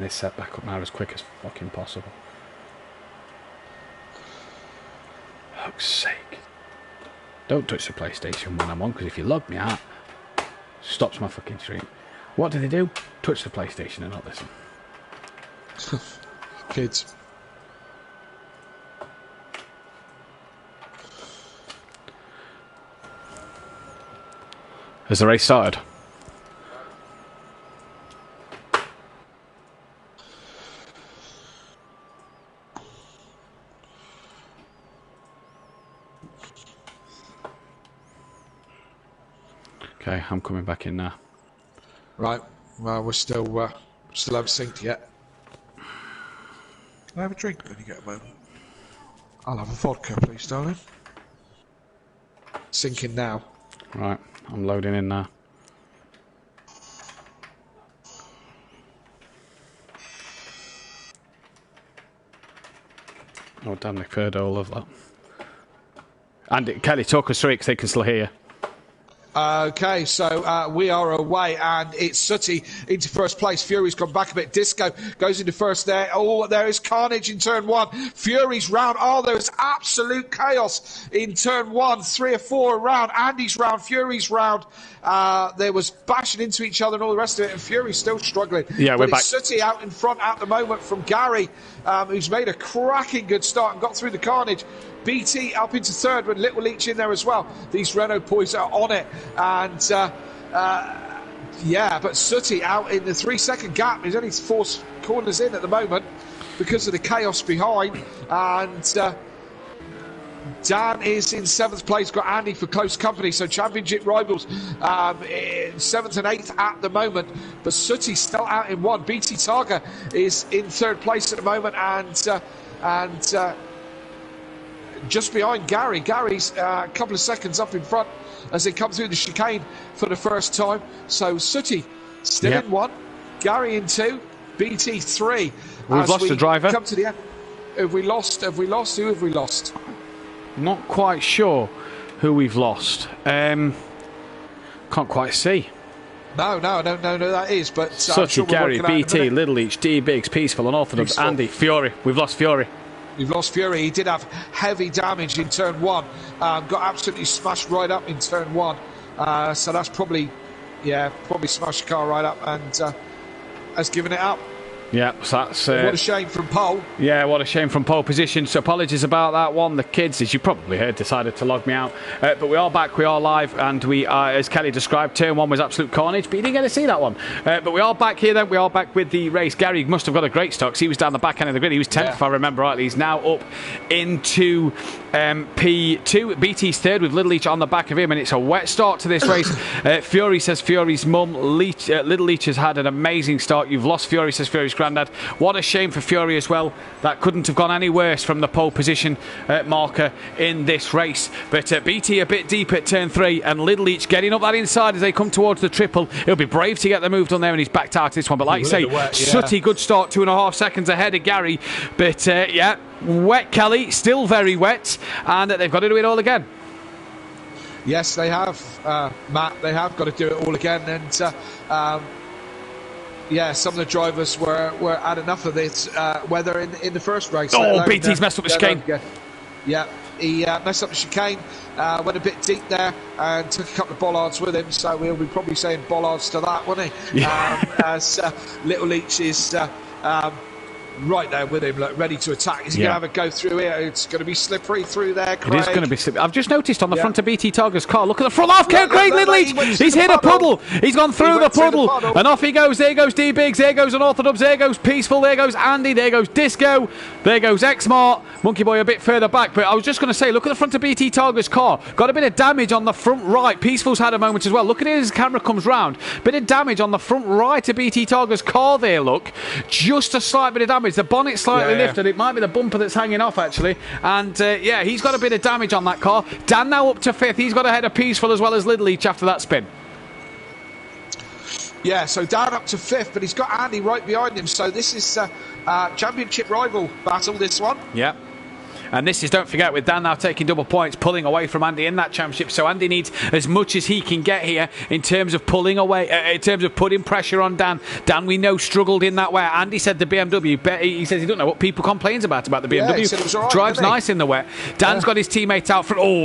this set back up now as quick as fucking possible. Fuck's sake. Don't touch the PlayStation when I'm on, because if you log me out, stops my fucking stream. What do they do? Touch the PlayStation and not listen. Kids. Has the race started? Okay, I'm coming back in now. Right. Well, we're still haven't synced yet. Can I have a drink when you get a moment? I'll have a vodka, please, darling. Syncing now. Right, I'm loading in now. Oh, damn, Nick Ferdo will love that. And Kelly, talk us through it because they can still hear you. Okay, so we are away, and it's Sooty into first place. Fury's gone back a bit. Disco goes into first there. Oh, there is carnage in turn one. Fury's round. Oh, there is absolute chaos in turn one. 3 or 4 around. Andy's round. Fury's round. There was bashing into each other and all the rest of it, and Fury's still struggling. Yeah, we're back. Sooty out in front at the moment from Gary, who's made a cracking good start and got through the carnage. BT up into third with Little Leach in there as well. These Renault boys are on it. And, yeah, but Sooty out in the 3-second gap. He's only 4 corners in at the moment because of the chaos behind. And Dan is in 7th place. Got Andy for close company. So championship rivals in 7th and 8th at the moment. But Sooty's still out in 1. BT Targa is in 3rd place at the moment. And just behind Gary. Gary's a couple of seconds up in front as they come through the chicane for the first time. So Sooty still in 1, Gary in 2, BT 3. We've lost the driver. Come to the end. Have we lost? Who have we lost? Not quite sure who we've lost. Can't quite see. No, I don't know who that is. But Sooty, sure Gary, BT, Little Leach, D Biggs, Peaceful, Unorthodox, Andy, Fury. We've lost Fury. We've lost Fury. He did have heavy damage in turn 1. Got absolutely smashed right up in turn 1. So that's probably smashed the car right up and has given it up. Yeah, so that's... what a shame from pole. Yeah, what a shame from pole position. So apologies about that one. The kids, as you probably heard, decided to log me out. But we are back, we are live, and we are, as Kelly described, turn 1 was absolute carnage, but you didn't get to see that one. But we are back here then, we are back with the race. Gary must have got a great start, because he was down the back end of the grid. He was 10th, if I remember rightly. He's now up into P2. BT's 3rd with Little Leach on the back of him, and it's a wet start to this race. Fury says Fury's mum. Little Leach has had an amazing start. You've lost Fury, says Fury's granddad. What a shame for Fury as well. That couldn't have gone any worse from the pole position marker in this race. But BT a bit deep at turn 3, and Little Leach getting up that inside as they come towards the triple. He'll be brave to get the move done there, and he's backed out this one. But like you say, Sooty, good start, 2.5 seconds ahead of Gary. But yeah, wet Kelly, still very wet, and they've got to do it all again. Yes, they have, Matt. They have got to do it all again, and yeah, some of the drivers were had enough of this weather in the first race. Oh, BT's messed up the chicane. Yeah, he messed up the chicane, went a bit deep there, and took a couple of bollards with him. So we'll be probably saying bollards to that, won't he? Yeah. As Little Leach is right there with him, look, ready to attack. Is he going to have a go through here? It's going to be slippery through there, Craig. It is going to be slippery. I've just noticed on the front of BT Targa's car, look at the front half, Craig Little Leach. He's hit a puddle. He's gone through the puddle. And off he goes. There goes D Biggs. There goes Unorthodox. There goes Peaceful. There goes Andy. There goes Disco. There goes X-Mart. Monkey Boy a bit further back. But I was just going to say, look at the front of BT Targa's car. Got a bit of damage on the front right. Peaceful's had a moment as well. Look at it as his camera comes round. Bit of damage on the front right of BT Targa's car there, look. Just a slight bit of damage. The bonnet slightly lifted. It might be the bumper that's hanging off, actually. And yeah, he's got a bit of damage on that car. Dan now up to 5th. He's got ahead of Peaceful as well as Little Leach after that spin. Yeah, so Dan up to 5th, but he's got Andy right behind him. So this is championship rival battle, this one. Yeah. And this is, don't forget, with Dan now taking double points, pulling away from Andy in that championship. So Andy needs as much as he can get here in terms of pulling away, in terms of putting pressure on Dan. Dan, we know, struggled in that way. Andy said the BMW, he says he don't know what people complains about the BMW. He said it was all right, drives nice in the wet. Dan's got his teammate out front. Oh,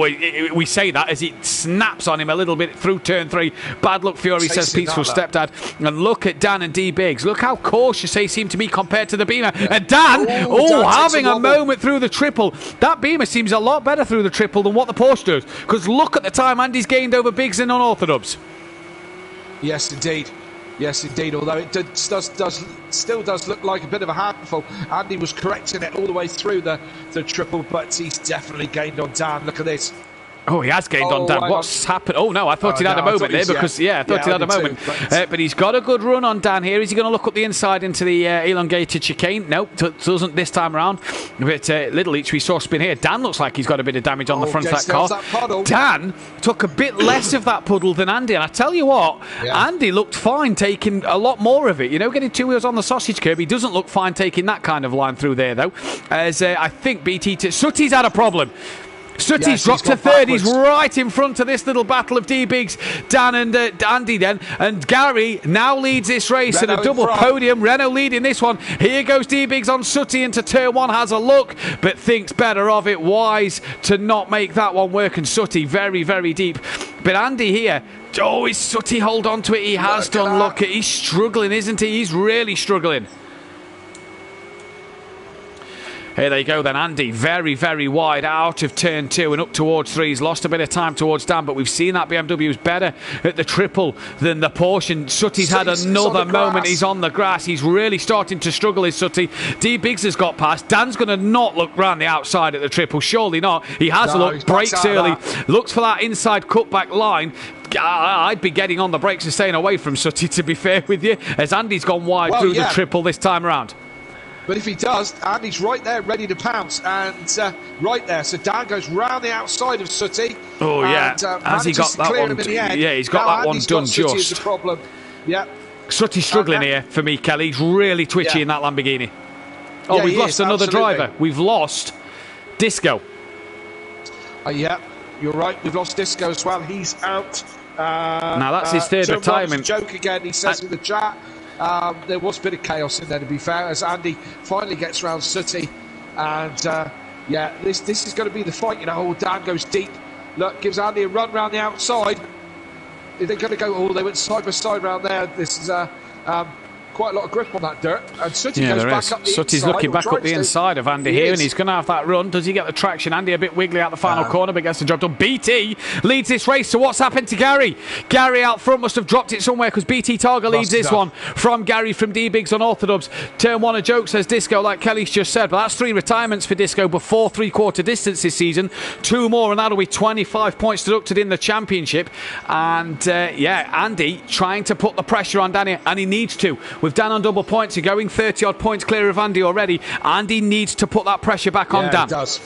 we say that as he snaps on him a little bit through turn 3. Bad luck, Fury, says Peaceful Stepdad. And look at Dan and D Biggs. Look how cautious they seem to be compared to the Beamer. And Dan, having a moment through the triple. That Beamer seems a lot better through the triple than what the Porsche does. Because look at the time Andy's gained over Biggs in unorthodox. Yes, indeed. Yes, indeed. Although it still does look like a bit of a handful. Andy was correcting it all the way through the triple, but he's definitely gained on Dan. Look at this. Oh, he has gained on Dan. What's happened? Oh, no, I thought he'd had a moment there because, I thought he'd had a moment. But he's got a good run on Dan here. Is he going to look up the inside into the elongated chicane? Nope, doesn't this time around. But Little Each, we saw spin here. Dan looks like he's got a bit of damage on the front of that car. Dan took a bit less of that puddle than Andy. And I tell you what, Andy looked fine taking a lot more of it. You know, getting 2 wheels on the sausage curb. He doesn't look fine taking that kind of line through there, though. As I think Sutty's had a problem. Sutty's dropped to third. He's right in front of this little battle of D Biggs, Dan and Andy then. And Gary now leads this race in a double podium. Renault leading this one. Here goes D Biggs on Sutty into turn 1. Has a look, but thinks better of it. Wise to not make that one work. And Sutty very, very deep. But Andy here. Oh, is Sutty hold on to it? He has done. Look, he's struggling, isn't he? He's really struggling. Here they go then, Andy, very, very wide out of turn 2 and up towards 3. He's lost a bit of time towards Dan, but we've seen that BMW is better at the triple than the Porsche. And Sutty's had another moment. He's on the grass. He's really starting to struggle, is Sutty. D Biggs has got past. Dan's going to not look round the outside at the triple. Surely not. He has a look, brakes early, looks for that inside cutback line. I'd be getting on the brakes and staying away from Sutty, to be fair with you, as Andy's gone wide through the triple this time around. But if he does, Andy's right there, ready to pounce, and right there. So Dan goes round the outside of Sutty. Oh yeah, has he got that one? Yeah, he's got that one done just. The problem. Yeah. Sutty's struggling here for me, Kelly. He's really twitchy in that Lamborghini. Oh, we've lost another driver. We've lost Disco. Yeah, you're right. We've lost Disco as well. He's out. Now that's his third retirement. Joke again. He says in the chat. There was a bit of chaos in there, to be fair, as Andy finally gets round Sutty. And this is going to be the fight. You know, oh, Dan goes deep. Look, gives Andy a run round the outside. They're going to go, oh, they went side by side round there. This is quite a lot of grip on that dirt. And Sutty goes back up the Sutty's inside. Looking back up the inside of Andy here, and he's going to have that run. Does he get the traction? Andy a bit wiggly out the final corner, but gets the job done. BT leads this race. So what's happened to Gary? Gary out front must have dropped it somewhere, because BT Targa leads this one from Gary from D Biggs unorthodox. Turn 1 a joke, says Disco, like Kelly's just said. But that's 3 retirements for Disco before 3/4 distance this season. 2 more, and that'll be 25 points deducted in the championship. And Andy trying to put the pressure on Danny, and he needs to. With Dan on double points, you're going 30 odd points clear of Andy already. Andy needs to put that pressure back on Dan. He does.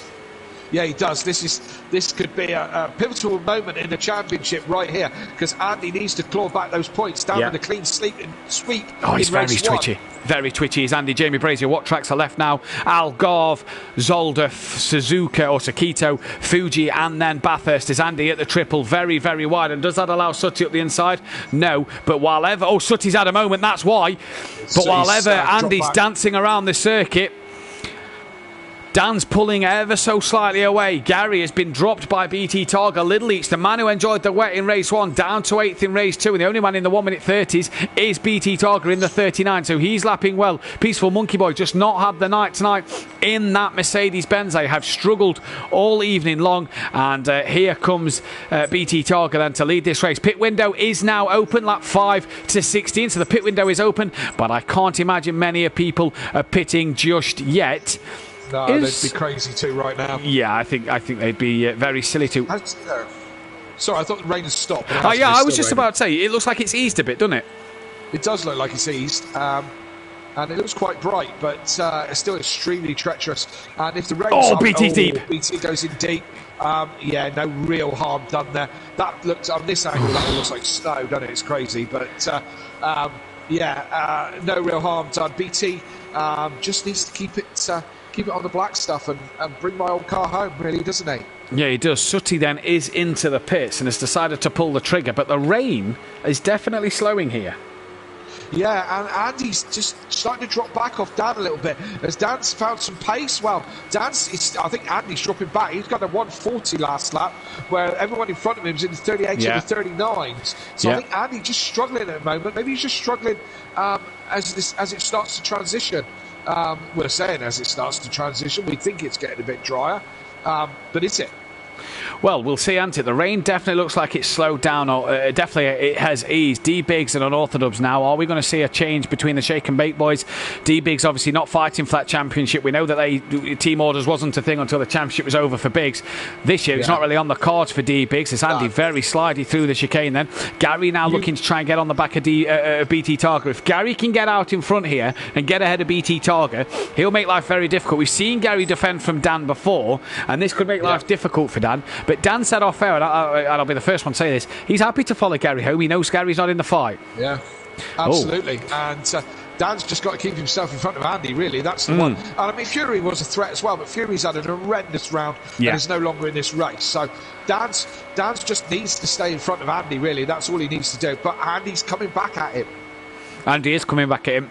Yeah, he does. This could be a pivotal moment in the championship right here, because Andy needs to claw back those points down with a clean sweep. Oh, he's very twitchy. Very twitchy is Andy. Jamie Brazier, what tracks are left now? Algarve, Zolder, Suzuka or Sakito, Fuji, and then Bathurst. Is Andy at the triple, very, very wide. And does that allow Sutty up the inside? No. But while ever... Oh, Sutty's had a moment, that's why. But while ever Andy's dancing around the circuit, Dan's pulling ever so slightly away. Gary has been dropped by BT Targa. Little Eats, the man who enjoyed the wet in race 1, down to 8th in race 2. And the only man in the 1 minute 30s is BT Targa in the 39. So he's lapping well. Peaceful Monkey Boy just not had the night tonight in that Mercedes-Benz. They have struggled all evening long. And here comes BT Targa then to lead this race. Pit window is now open, lap 5 to 16. So the pit window is open. But I can't imagine many people are pitting just yet. No, they'd be crazy too right now. Yeah, I think they'd be very silly too. Sorry, I thought the rain had stopped. Oh yeah, I was just about to say, it looks like it's eased a bit, doesn't it? It does look like it's eased, and it looks quite bright, but it's still extremely treacherous. And if the rain BT's deep. BT goes in deep. No real harm done there. That looks on this angle. That looks like snow, doesn't it? It's crazy, but no real harm done. BT just needs to keep keep it on the black stuff and bring my old car home, really, doesn't he? Yeah, he does. Sooty then is into the pits and has decided to pull the trigger, but the rain is definitely slowing here. Yeah, and Andy's just starting to drop back off Dan a little bit. As Dan's found some pace, well, I think Andy's dropping back. He's got a 140 last lap, where everyone in front of him is in the 38s and the 39s. So I think Andy just struggling at the moment. Maybe he's just struggling as it starts to transition. We're saying as it starts to transition, we think it's getting a bit drier. But is it? Well, we'll see, Ant. The rain definitely looks like it's slowed down, or definitely it has eased. D-Biggs and Unorthodox now. Are we going to see a change between the Shake and Bake boys? D-Biggs obviously not fighting for that championship. We know that team orders wasn't a thing until the championship was over for Biggs. This year, it's not really on the cards for D-Biggs. It's Andy very slidey through the chicane then. Gary now looking to try and get on the back of BT Targa. If Gary can get out in front here and get ahead of BT Targa, he'll make life very difficult. We've seen Gary defend from Dan before, and this could make life difficult for Dan. But Dan said off air, and I'll be the first one to say this, he's happy to follow Gary home. He knows Gary's not in the fight. Yeah, absolutely. And Dan's just got to keep himself in front of Andy, really. That's the one. And I mean, Fury was a threat as well, but Fury's had an horrendous round and is no longer in this race. So Dan's just needs to stay in front of Andy, really. That's all he needs to do. But Andy's coming back at him. Andy is coming back at him.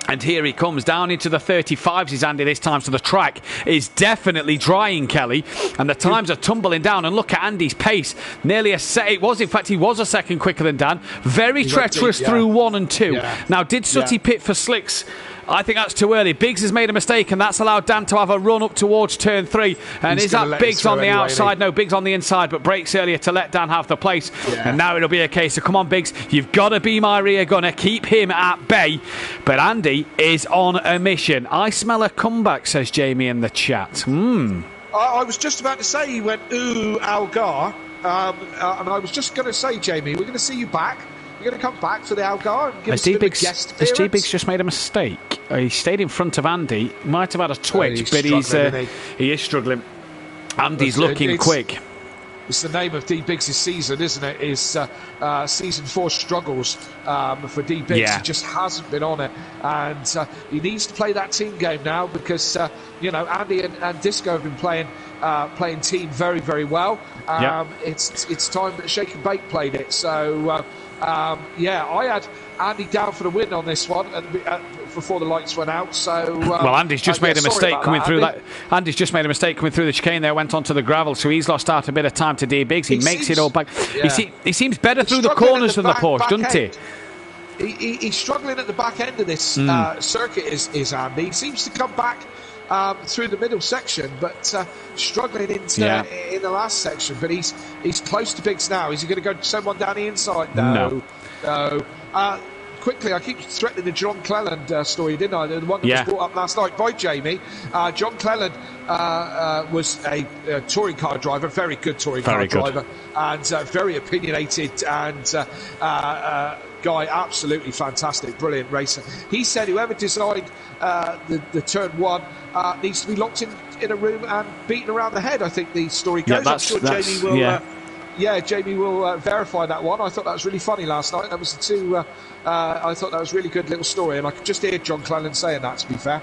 And here he comes down into the 35s, is Andy this time. So the track is definitely drying, Kelly. And the times are tumbling down. And look at Andy's pace. Nearly a set. It was, in fact, he was a second quicker than Dan. Very treacherous through 1 and 2. Yeah. Now, did Sooty pit for slicks? I think that's too early. Biggs has made a mistake, and that's allowed Dan to have a run up towards turn 3. And is that Biggs on the outside? No, Biggs on the inside, but breaks earlier to let Dan have the place. Yeah. And now it'll be a case of, come on, Biggs, you've got to be my rear gunner. Keep him at bay. But Andy is on a mission. I smell a comeback, says Jamie in the chat. I was just about to say he went, ooh, Algar. And I was just going to say, Jamie, we're going to see you back. You're going to come back for the Algar and give us a bit of a guest appearance? Has D-Biggs just made a mistake? He stayed in front of Andy. Might have had a twitch, but he is struggling. Andy's looking quick. It's the name of D-Biggs' season, isn't it? Is season 4 struggles for D-Biggs. Yeah. He just hasn't been on it. And he needs to play that team game now because, Andy and Disco have been playing team very, very well. It's time that Shake and Bake played it. So... I had Andy down for the win on this one before the lights went out. So well, Andy's just made a mistake coming through that. Andy's just made a mistake coming through the chicane there. Went onto the gravel, so he's lost out a bit of time to D-Biggs. He makes it all back. Yeah. He seems better through the corners than the Porsche, doesn't he? He's struggling at the back end of this circuit. Is Andy? He seems to come back through the middle section, but struggling in the last section. But he's close to Biggs now. Is he going to go someone down the inside? No. Quickly, I keep threatening the John Cleland story, didn't I? The one that was brought up last night by Jamie. John Cleland was a touring car driver, very good touring car driver, and very opinionated and guy, absolutely fantastic, brilliant racer. He said whoever designed the turn 1 needs to be locked in a room and beaten around the head. I think the story goes. I'm sure Jamie will. Jamie will verify that one. I thought that was really funny last night. That was the two. I thought that was a really good little story, and I could just hear John Cleland saying that. To be fair,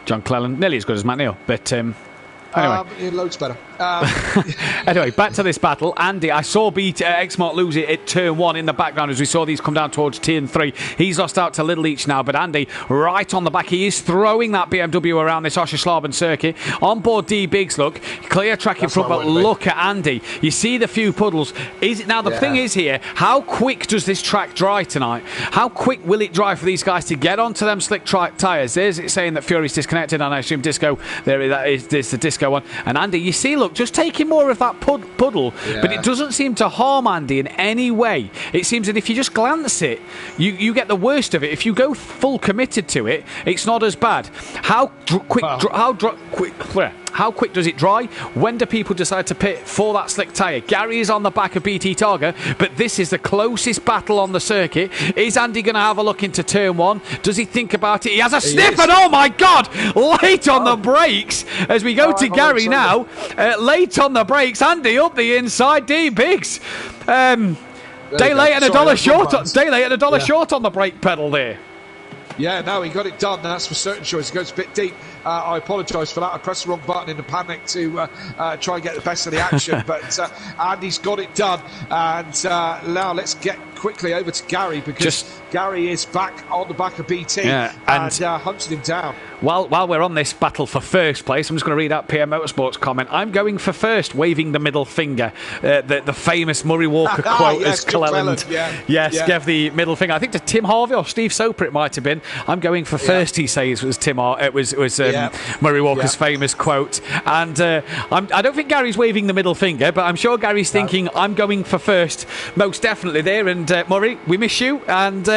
John Cleland, nearly as good as Matt Neal, but anyway, loads better. Anyway, back to this battle. Andy, I saw Exmont lose it at turn 1 in the background as we saw these come down towards turn 3. He's lost out to Little Each now, but Andy right on the back. He is throwing that BMW around this Oscherslaben circuit. On board D-Biggs, look. Clear track in front, but look at Andy. You see the few puddles. Now, the thing is here, how quick does this track dry tonight? How quick will it dry for these guys to get onto them slick tyres? There's it saying that Fury's disconnected, and I assume Disco, there's the Disco one. And Andy, you see, look, just taking more of that puddle, but it doesn't seem to harm Andy in any way. It seems that if you just glance it, you get the worst of it. If you go full committed to it, it's not as bad. How quick does it dry? When do people decide to pit for that slick tyre? Gary is on the back of BT Targa, but this is the closest battle on the circuit. Is Andy going to have a look into turn 1? Does he think about it? He has a sniff, and oh my God, late on the brakes as we go to Gary now. Late on the brakes, Andy up the inside, D-Biggs. Day late and $1 short. Day late and $1 short on the brake pedal there. Yeah, no, he got it done. That's for certain sure. He goes a bit deep. I apologise for that. I pressed the wrong button in the panic to try and get the best of the action. But Andy's got it done. And now let's get quickly over to Gary, because Gary is back on the back of BT and hunting him down. While we're on this battle for first place, I'm just going to read out PM Motorsport's comment. I'm going for first, waving the middle finger. The famous Murray Walker quote as Cleland. Gave the middle finger. I think to Tim Harvey or Steve Soper it might have been. I'm going for first, he says, was Murray Walker's famous quote. And I don't think Gary's waving the middle finger, but I'm sure Gary's thinking, I'm going for first. Most definitely there. And Murray, we miss you. And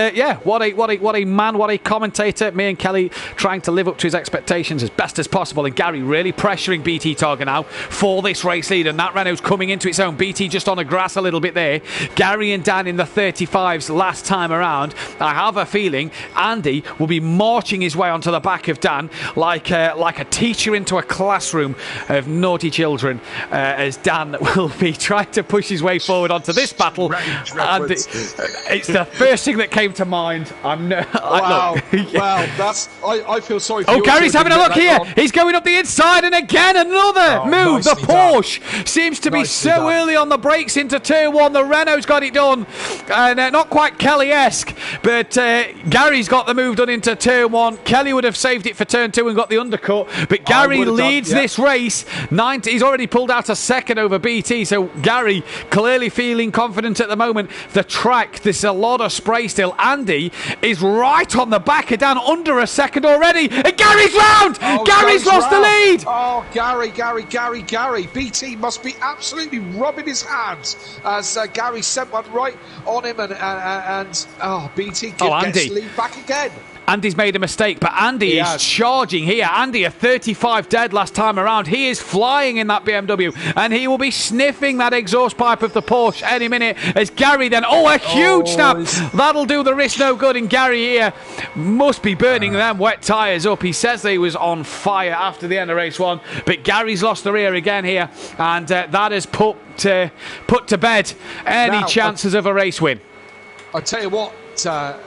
what a man, what a commentator. Me and Kelly trying to live up to his expectations as best as possible, and Gary really pressuring BT Targa now for this race lead, and that Renault's coming into its own. BT just on the grass a little bit there. Gary and Dan in the 35s last time around. I have a feeling Andy will be marching his way onto the back of Dan like a teacher into a classroom of naughty children, as Dan will be trying to push his way forward onto this battle. And it's the first thing that came to mind. I feel sorry for you. Oh, Gary's having a look here. He's going up the inside, and again another move. The Porsche seems to be so early on the brakes into turn one. The Renault's got it done, and not quite Kelly-esque, but Gary's got the move done into turn one. Kelly would have saved it for turn two and got the undercut, but Gary leads this race. He's already pulled out a second over BT, so Gary clearly feeling confident at the moment. The track, there's a lot of spray still. Andy is right on the back of Dan, under a second already. And Gary's round! Gary's lost the lead! Oh, Gary. BT must be absolutely rubbing his hands as Gary sent one right on him, and BT gets the lead back again. Andy's made a mistake, but Andy is charging here. Andy, a 35 dead last time around. He is flying in that BMW, and he will be sniffing that exhaust pipe of the Porsche any minute as Gary then... a huge snap! That'll do the wrist no good, and Gary here must be burning them wet tyres up. He says that he was on fire after the end of race one, but Gary's lost the rear again here, and that has put to bed any chances of a race win. I'll tell you what,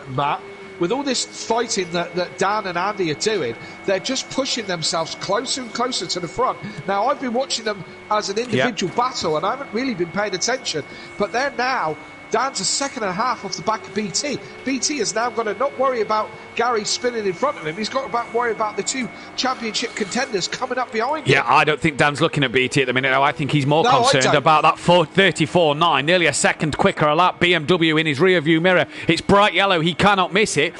Matt, with all this fighting that Dan and Andy are doing, they're just pushing themselves closer and closer to the front. Now, I've been watching them as an individual battle, and I haven't really been paying attention, but they're now... Dan's a second and a half off the back of BT. BT has now got to not worry about Gary spinning in front of him. He's got to worry about the two championship contenders coming up behind him. Yeah, I don't think Dan's looking at BT at the minute. No, I think he's more concerned about that 34.9, nearly a second quicker a lap BMW in his rear view mirror. It's bright yellow. He cannot miss it.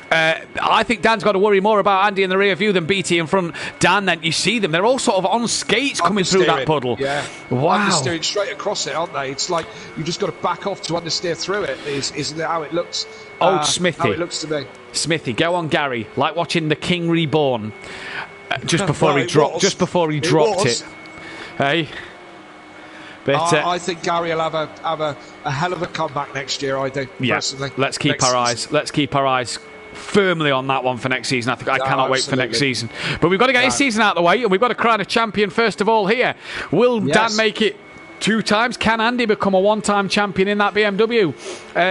I think Dan's got to worry more about Andy in the rear view than BT in front. Dan, then you see them. They're all sort of on skates coming through that puddle. Yeah. Wow. Understeering straight across it, aren't they? It's like you've just got to back off to understeer through it, isn't it how it looks? Smithy. How it looks to me. Smithy, go on Gary. Like watching The King Reborn. Just before he dropped it. Hey? But, I think Gary will have a hell of a comeback next year, I do, personally. Let's keep our eyes firmly on that one for next season. I cannot wait for next season. But we've got to get his season out of the way, and we've got to crown a champion first of all here. Will Dan make it 2 times? Can Andy become a 1-time champion in that BMW?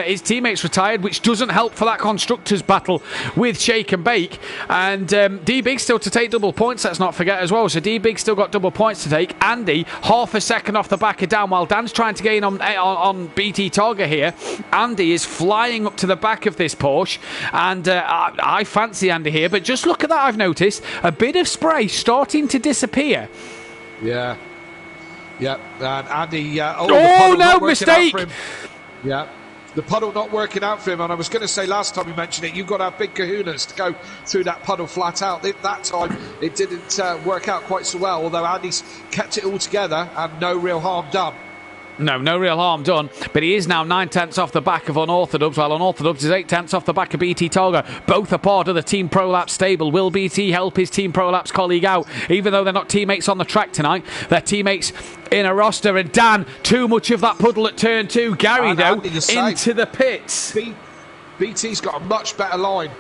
His teammates retired, which doesn't help for that constructors battle with Shake and Bake. And D-Big still to take double points, let's not forget as well. So D-Big still got double points to take. Andy, half a second off the back of Dan, while Dan's trying to gain on BT Targa here. Andy is flying up to the back of this Porsche, and I fancy Andy here. But just look at that, I've noticed a bit of spray starting to disappear. Yeah. Yeah, and Andy... mistake! Yeah, the puddle not working out for him. And I was going to say last time you mentioned it, you've got to have big kahunas to go through that puddle flat out. That time, it didn't work out quite so well, although Andy's kept it all together and no real harm done. No real harm done, but he is now 9/10 off the back of Unorthodox, while Unorthodox is 8/10 off the back of BT Targa. Both are part of the Team Prolapse stable. Will BT help his Team Prolapse colleague out? Even though they're not teammates on the track tonight, they're teammates in a roster. And Dan, too much of that puddle at turn 2. Gary, though, into the pits. BT's got a much better line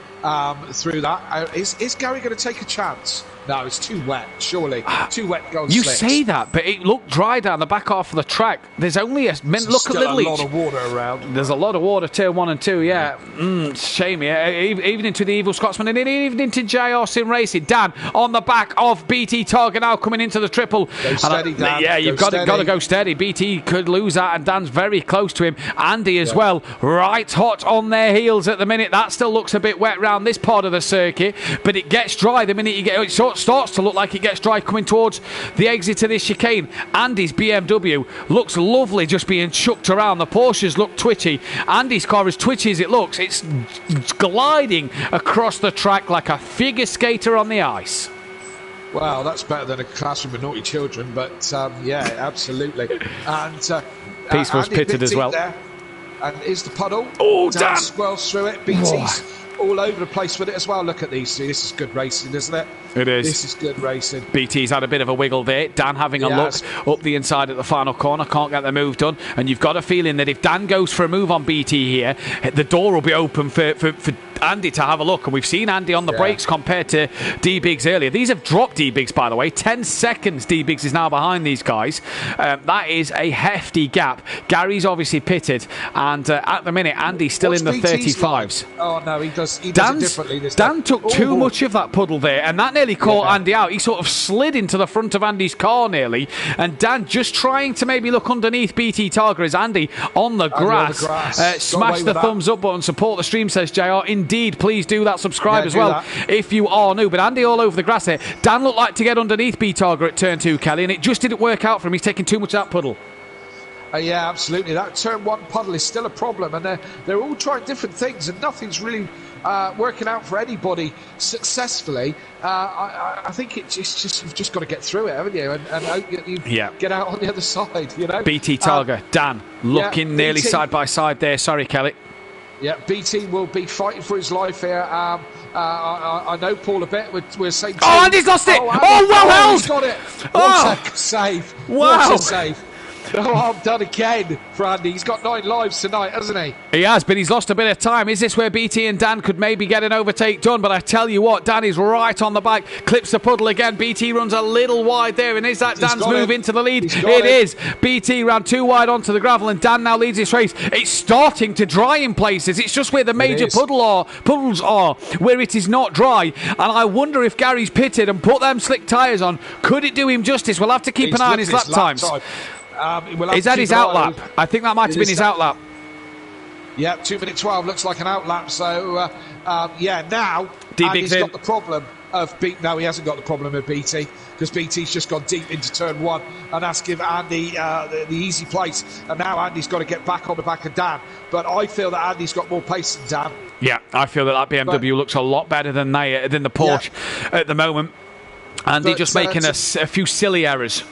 through that. Is Gary going to take a chance? No, it's too wet, surely. Too wet to go on You slicks. say that, but it looked dry down the back half of the track. There's only look at Little Leach. There's a lot of water around. There's a lot of water, turn 1 and 2, yeah. Shame, yeah. Even into the Evil Scotsman and even into JR Sim Racing. Dan on the back of BT Targa now coming into the triple. Go steady, Dan. Yeah, you've got to go steady. BT could lose that, and Dan's very close to him. Andy as well, right hot on their heels at the minute. That still looks a bit wet round this part of the circuit, but it gets dry the minute you get. It starts to look like it gets dry coming towards the exit of this chicane. Andy's BMW looks lovely just being chucked around. The Porsches look twitchy. Andy's car, as twitchy as it looks, it's gliding across the track like a figure skater on the ice. Well, that's better than a classroom with naughty children, but yeah, absolutely. And Peaceful's pitted as well. There. And here's the puddle. Oh, Dan Dan swirls through it. BT's all over the place with it as well. Look at these two. This is good racing, isn't it? It is. This is good racing. BT's had a bit of a wiggle there. Dan having a look up the inside at the final corner. Can't get the move done. And you've got a feeling that if Dan goes for a move on BT here, the door will be open for Andy to have a look. And we've seen Andy on the brakes compared to D-Biggs earlier. These have dropped D-Biggs, by the way. 10 seconds D-Biggs is now behind these guys. That is a hefty gap. Gary's obviously pitted. And at the minute, Andy's still in the BT's 35s. Line? Oh, no, he does it differently. Dan took too much of that puddle there, and that nearly caught Andy out. He sort of slid into the front of Andy's car nearly, and Dan just trying to maybe look underneath BT Targa as Andy on the grass. Smash the thumbs up button, support the stream, says JR. Indeed, please do that. Subscribe as well if you are new. But Andy all over the grass there. Dan looked like to get underneath BT Targa at turn 2, Kelly, and it just didn't work out for him. He's taking too much of that puddle. Yeah, absolutely. That turn 1 puddle is still a problem, and they're all trying different things, and nothing's really working out for anybody successfully. I think it's just you've just got to get through it, haven't you? And hope you get out on the other side. You know. BT Targa, Dan looking nearly side by side there. Sorry, Kelly. Yeah, BT will be fighting for his life here. I know Paul a bit. We're saying. Oh, Andy's lost it! Oh, well held! He's got it. What a save! Wow! What a save! Oh, I'm done again for Andy. He's got 9 lives tonight, hasn't he? He has, but he's lost a bit of time. Is this where BT and Dan could maybe get an overtake done? But I tell you what, Dan is right on the back. Clips the puddle again. BT runs a little wide there. And is that Dan's move into the lead? It is. BT ran too wide onto the gravel, and Dan now leads this race. It's starting to dry in places. It's just where the major puddles are, where it is not dry. And I wonder if Gary's pitted and put them slick tyres on. Could it do him justice? We'll have to keep an eye on his lap times. Is that his outlap? I think that might have been his outlap. Yeah, 2 minute 12 looks like an outlap. So, now Andy's got the problem of BT. No, he hasn't got the problem of BT, because BT's just gone deep into turn 1, and that's given Andy the easy place. And now Andy's got to get back on the back of Dan. But I feel that Andy's got more pace than Dan. Yeah, I feel that BMW looks a lot better than the Porsche at the moment. Andy just making a few silly errors.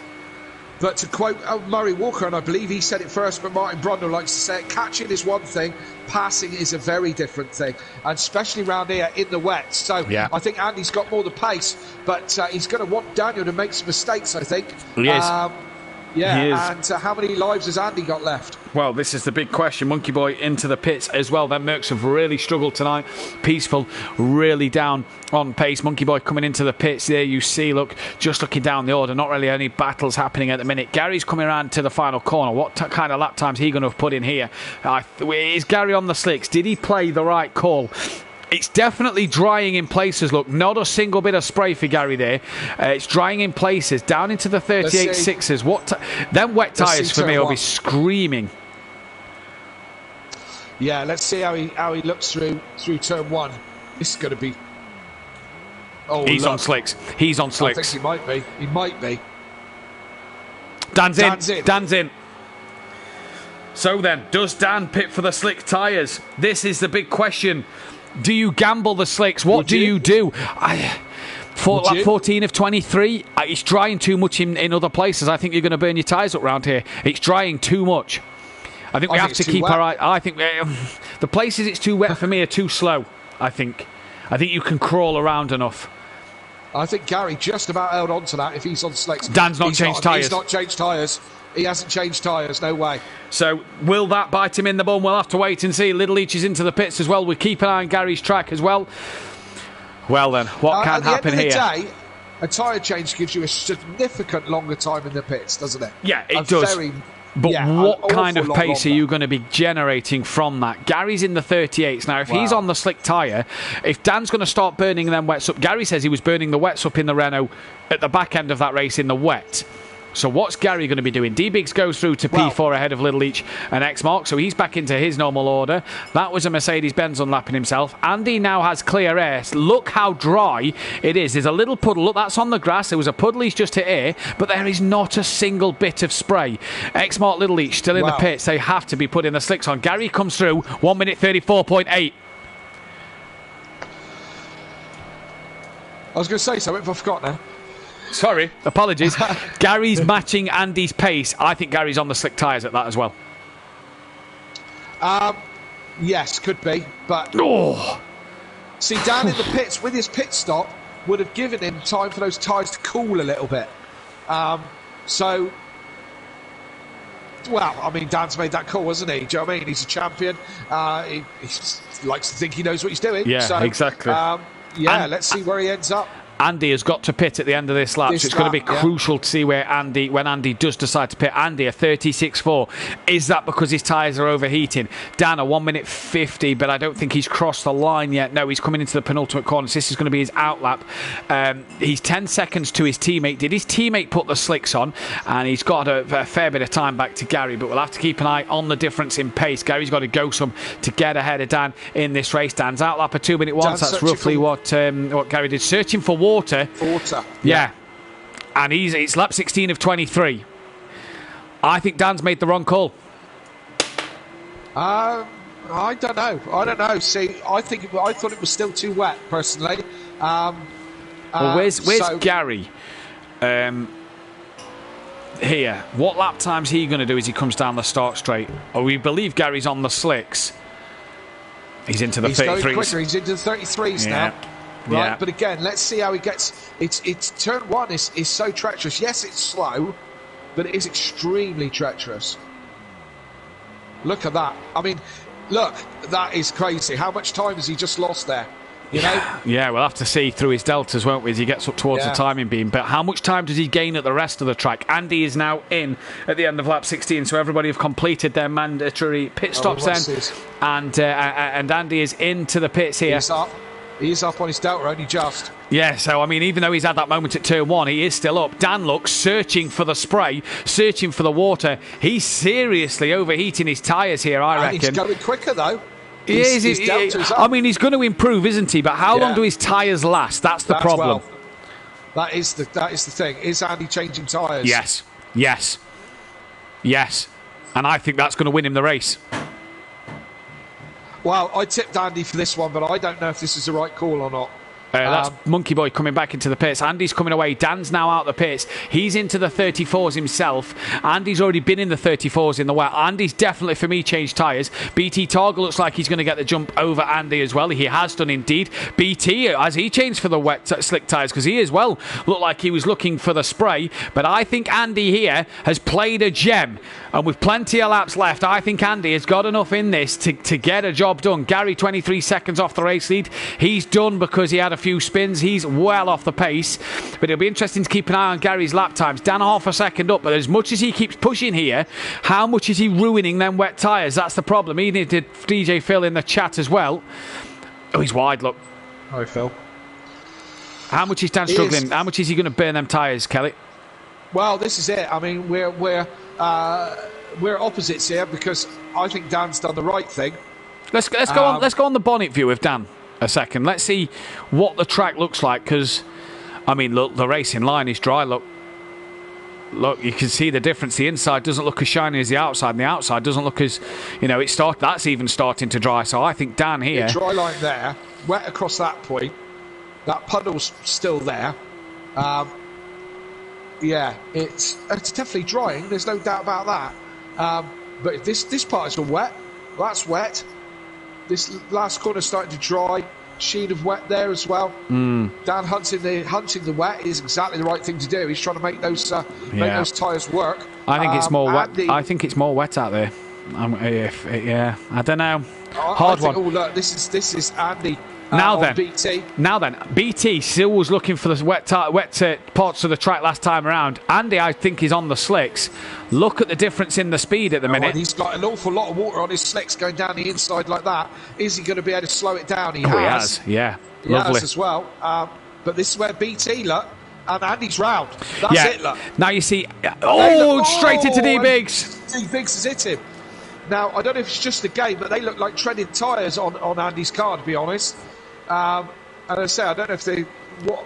But to quote Murray Walker, and I believe he said it first, but Martin Brundle likes to say it, catching is one thing, passing is a very different thing, and especially around here in the wet. So I think Andy's got more the pace, but he's going to want Daniel to make some mistakes, I think. He is. And how many lives has Andy got left? Well, this is the big question. Monkey Boy into the pits as well. Then Mercs have really struggled tonight. Peaceful, really down on pace. Monkey Boy coming into the pits. There you see, look, just looking down the order. Not really any battles happening at the minute. Gary's coming around to the final corner. What kind of lap times he going to have put in here? Is Gary on the slicks? Did he play the right call? It's definitely drying in places. Look, not a single bit of spray for Gary there. It's drying in places. Down into the 38.6s. Them wet tyres for me will be screaming. Yeah, let's see how he looks through turn 1. This is going to be. Oh, he's on slicks. He's on slicks. I think he might be. He might be. Dan's in. So then, does Dan pit for the slick tyres? This is the big question. Do you gamble the slicks? What do you do? 14 of 23. It's drying too much in other places. I think you're going to burn your tyres up around here. It's drying too much. I think we have to keep our eye. I think the places it's too wet for me are too slow. I think you can crawl around enough. I think Gary just about held on to that if he's on slicks. Dan's not changed tyres. He's not changed tyres. He hasn't changed tyres, no way. So, will that bite him in the bum? We'll have to wait and see. Little Leach is into the pits as well. We'll keep an eye on Gary's track as well. Well then, what can happen here? a tyre change gives you a significant longer time in the pits, doesn't it? Yeah, it does. But what kind of pace are you going to be generating from that? Gary's in the 38s. Now, if he's on the slick tyre, if Dan's going to start burning them wets up, Gary says he was burning the wets up in the Renault at the back end of that race in the wet. So what's Gary going to be doing? D-Biggs goes through to P4 ahead of Little Leach and X-Mark, so he's back into his normal order. That was a Mercedes-Benz unlapping himself. Andy now has clear air. Look how dry it is. There's a little puddle. Look, that's on the grass. There was a puddle he's just hit air, but there is not a single bit of spray. X-Mark, Little Leach still in the pits. They have to be putting the slicks on. Gary comes through, 1 minute 34.8. I was going to say something, but I forgot now. Sorry, apologies. Gary's matching Andy's pace. I think Gary's on the slick tyres at that as well. Yes, could be. But see, Dan in the pits with his pit stop would have given him time for those tyres to cool a little bit. So, well, I mean, Dan's made that call, hasn't he? Do you know what I mean? He's a champion. He likes to think he knows what he's doing. Yeah, so, exactly. Let's see where he ends up. Andy has got to pit at the end of this lap, so it's going to be crucial to see where when Andy does decide to pit. Andy, a 36.4. Is that because his tyres are overheating? Dan, a 1 minute 50, but I don't think he's crossed the line yet. No, he's coming into the penultimate corner. So this is going to be his outlap. He's 10 seconds to his teammate. Did his teammate put the slicks on? And he's got a fair bit of time back to Gary, but we'll have to keep an eye on the difference in pace. Gary's got to go some to get ahead of Dan in this race. Dan's outlap a 2 minute 1, so that's roughly what Gary did. Searching for water. Yeah. And it's lap 16 of 23. I think Dan's made the wrong call. I don't know. See, I thought it was still too wet, personally. Well, where's Gary? Here. What lap time's he going to do as he comes down the start straight? Oh, we believe Gary's on the slicks. He's into the 33s. He's going quicker. He's into the 33s now. Right, but again, let's see how he gets. It's turn 1 is so treacherous. Yes, it's slow, but it is extremely treacherous. Look at that. I mean, look, that is crazy. How much time has he just lost there? You know? Yeah, we'll have to see through his deltas, won't we, as he gets up towards the timing beam. But how much time does he gain at the rest of the track? Andy is now in at the end of lap 16, so everybody have completed their mandatory pit stops and Andy is into the pits here. He's up on his delta, only just. Yeah, so, I mean, even though he's had that moment at turn 1, he is still up. Dan looks searching for the spray, searching for the water. He's seriously overheating his tyres here, I reckon. He's going quicker, though. I mean, he's going to improve, isn't he? But how long do his tyres last? That's the problem. That is the thing. Is Andy changing tyres? Yes. And I think that's going to win him the race. Well, I tipped Andy for this one, but I don't know if this is the right call or not. That's Monkey Boy coming back into the pits. Andy's coming away. Dan's now out the pits. He's into the 34s himself. Andy's already been in the 34s in the wet. Andy's definitely, for me, changed tyres. BT Targa looks like he's going to get the jump over Andy as well. He has done indeed. BT, has he changed for the wet slick tyres? Because he as well looked like he was looking for the spray. But I think Andy here has played a gem. And with plenty of laps left, I think Andy has got enough in this to get a job done. Gary, 23 seconds off the race lead. He's done because he had a few spins. He's well off the pace. But it'll be interesting to keep an eye on Gary's lap times. Dan half a second up. But as much as he keeps pushing here, how much is he ruining them wet tyres? That's the problem. He did DJ Phil in the chat as well. Oh, he's wide, look. Hi, Phil. How much is Dan struggling? How much is he going to burn them tyres, Kelly? Well, this is it. I mean, we're opposites here because I think Dan's done the right thing. Let's go on the bonnet view of Dan a second. Let's see what the track looks like because, I mean, look, the racing line is dry. Look, you can see the difference. The inside doesn't look as shiny as the outside, and the outside doesn't look as, that's even starting to dry. So I think Dan here. The dry line there, wet across that point. That puddle's still there. Yeah, it's definitely drying. There's no doubt about that. But this part is all wet. That's wet. This last corner's starting to dry. Sheen of wet there as well. Dan hunting the wet is exactly the right thing to do. He's trying to make those tyres work. I think it's more wet. I think it's more wet out there. I don't know. Hard one. Oh look, this is Andy. Now then, BT still was looking for the wet parts of the track last time around. Andy, I think, is on the slicks. Look at the difference in the speed at the minute. And he's got an awful lot of water on his slicks going down the inside like that. Is he going to be able to slow it down? He has. Yeah. He Lovely. has as well. But this is where BT, look, and Andy's round. That's it, look. Now you see, straight into D Biggs. D Biggs has hit him. Now, I don't know if it's just the game, but they look like treaded tyres on Andy's car, to be honest. And I say, I don't know if what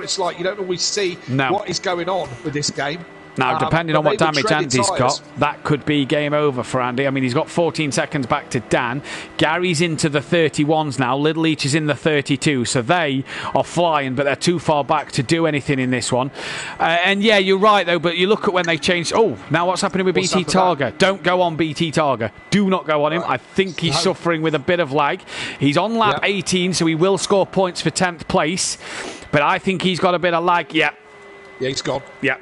it's like. You don't always see what is going on with this game. Now, depending on what damage Andy's got, that could be game over for Andy. I mean, he's got 14 seconds back to Dan. Gary's into the 31s now. Little Leach is in the 32, so they are flying, but they're too far back to do anything in this one. And yeah, you're right, though, but you look at when they changed. Oh, now what's happening with BT Targa? Don't go on BT Targa. Do not go on him. I think he's suffering with a bit of lag. He's on lap 18, so he will score points for 10th place, but I think he's got a bit of lag. Yeah, he's gone. Yeah.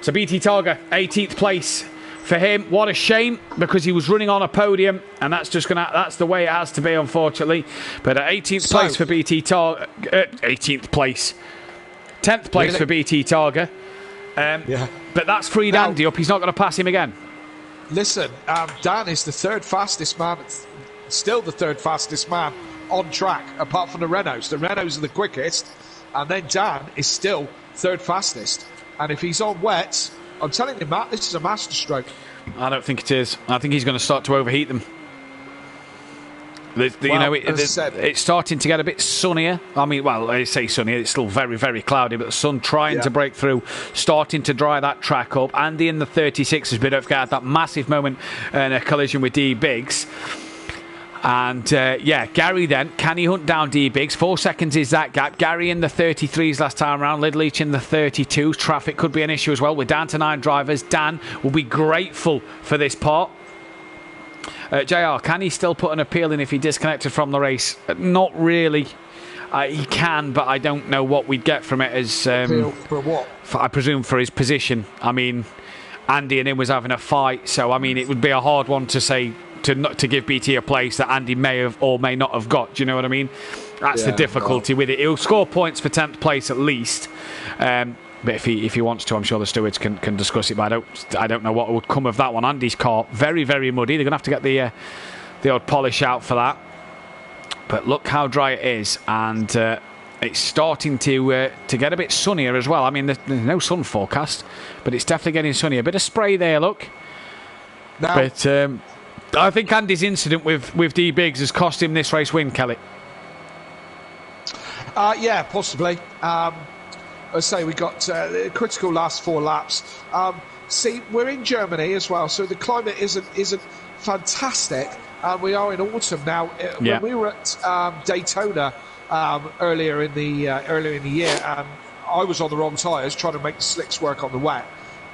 So BT Targa, 18th place for him. What a shame, because he was running on a podium, and that's the way it has to be, unfortunately. But 18th place for BT Targa, 18th place, 10th place for BT Targa. But that's freed Andy up. He's not going to pass him again. Listen, Dan is the third fastest man, still the third fastest man on track, apart from the Renaults. The Renaults are the quickest, and then Dan is still third fastest. And if he's on wets, I'm telling you, Matt, this is a masterstroke. I don't think it is. I think he's going to start to overheat them. It's starting to get a bit sunnier. I mean, well, I say sunnier, it's still very, very cloudy, but the sun trying to break through, starting to dry that track up. Andy in the 36 has been, don't forget, that massive moment in a collision with D Biggs. And Gary then, can he hunt down D Biggs? 4 seconds is that gap. Gary in the 33s last time around, Little Leach in the 32s. Traffic could be an issue as well. We're down to 9 drivers. Dan will be grateful for this part. JR, can he still put an appeal in if he disconnected from the race? Not really. He can, but I don't know what we'd get from it as... appeal for what? I presume for his position. I mean, Andy and him was having a fight, so I mean, it would be a hard one to say... To give BT a place that Andy may have or may not have got. Do you know what I mean? That's the difficulty with it. He'll score points for 10th place at least. But if he wants to, I'm sure the stewards can discuss it. But I don't know what would come of that one. Andy's car, very, very muddy. They're going to have to get the old polish out for that. But look how dry it is. And it's starting to get a bit sunnier as well. I mean, there's no sun forecast, but it's definitely getting sunnier. A bit of spray there, look. Now, but... I think Andy's incident with D Biggs has cost him this race win, Kelly. Yeah, possibly. I say we got critical last 4 laps. See, we're in Germany as well, so the climate isn't fantastic, and we are in autumn now. When we were at Daytona earlier in the year, and I was on the wrong tyres trying to make the slicks work on the wet.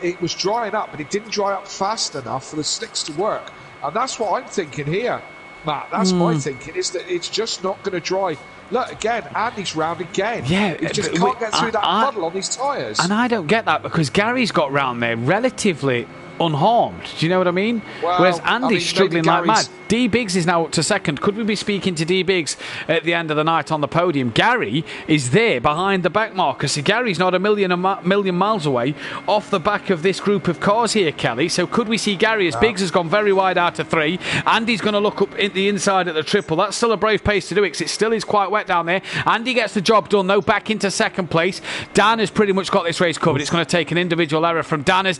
It was drying up, but it didn't dry up fast enough for the slicks to work. And that's what I'm thinking here, Matt. That's my thinking, is that it's just not going to dry. Look, again, Andy's round again. Yeah, he just can't get through that puddle on his tyres. And I don't get that, because Gary's got round there relatively unharmed. Do you know what I mean? Well, whereas Andy's struggling like mad. D Biggs is now up to second. Could we be speaking to D Biggs at the end of the night on the podium? Gary is there behind the back marker. So Gary's not a million miles away off the back of this group of cars here, Kelly. So could we see Gary, as Biggs has gone very wide out of 3. Andy's going to look up in the inside at the triple. That's still a brave pace to do it, because it still is quite wet down there. Andy gets the job done though, back into second place. Dan has pretty much got this race covered. It's going to take an individual error from Dan.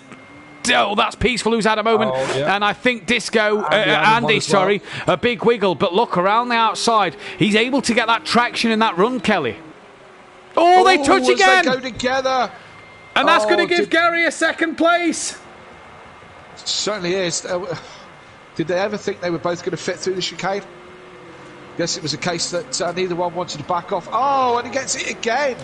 That's Peaceful, who's had a moment. And I think Andy, a big wiggle. But look, around the outside, he's able to get that traction in that run, Kelly. Oh, they touch again. They go together. And that's going to give Gary a second place. Certainly is. Did they ever think they were both going to fit through the chicane? Guess it was a case that neither one wanted to back off. Oh, and he gets it again.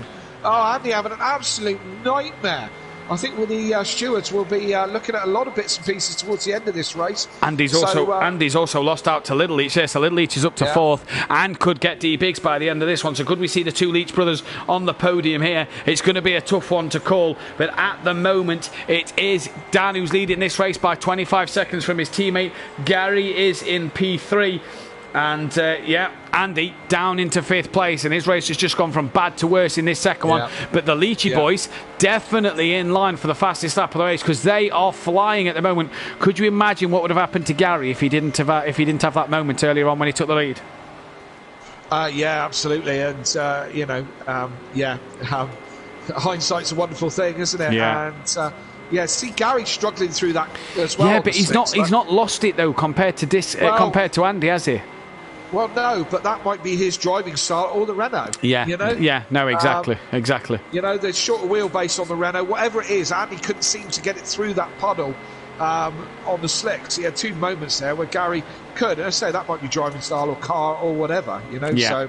Oh, Andy having an absolute nightmare. I think the stewards will be looking at a lot of bits and pieces towards the end of this race. Andy's also lost out to Little Leach. Yes, so Little Leach is up to 4th and could get D Biggs by the end of this one. So could we see the 2 Leach brothers on the podium here? It's going to be a tough one to call, but at the moment it is Dan who's leading this race by 25 seconds from his teammate. Gary is in P3. And Andy down into 5th place, and his race has just gone from bad to worse in this second one. But the Leachy boys definitely in line for the fastest lap of the race, because they are flying at the moment. Could you imagine what would have happened to Gary if he didn't have that moment earlier on when he took the lead? Yeah, absolutely, and hindsight's a wonderful thing, isn't it? Yeah. And see Gary struggling through that as well. Yeah, but he's not lost it though compared to Andy, has he? Well, no, but that might be his driving style or the Renault. Yeah, no, exactly. There's shorter wheelbase on the Renault. Whatever it is, Andy couldn't seem to get it through that puddle on the slicks. He had 2 moments there where Gary could. And I say that might be driving style or car or whatever, Yeah. So.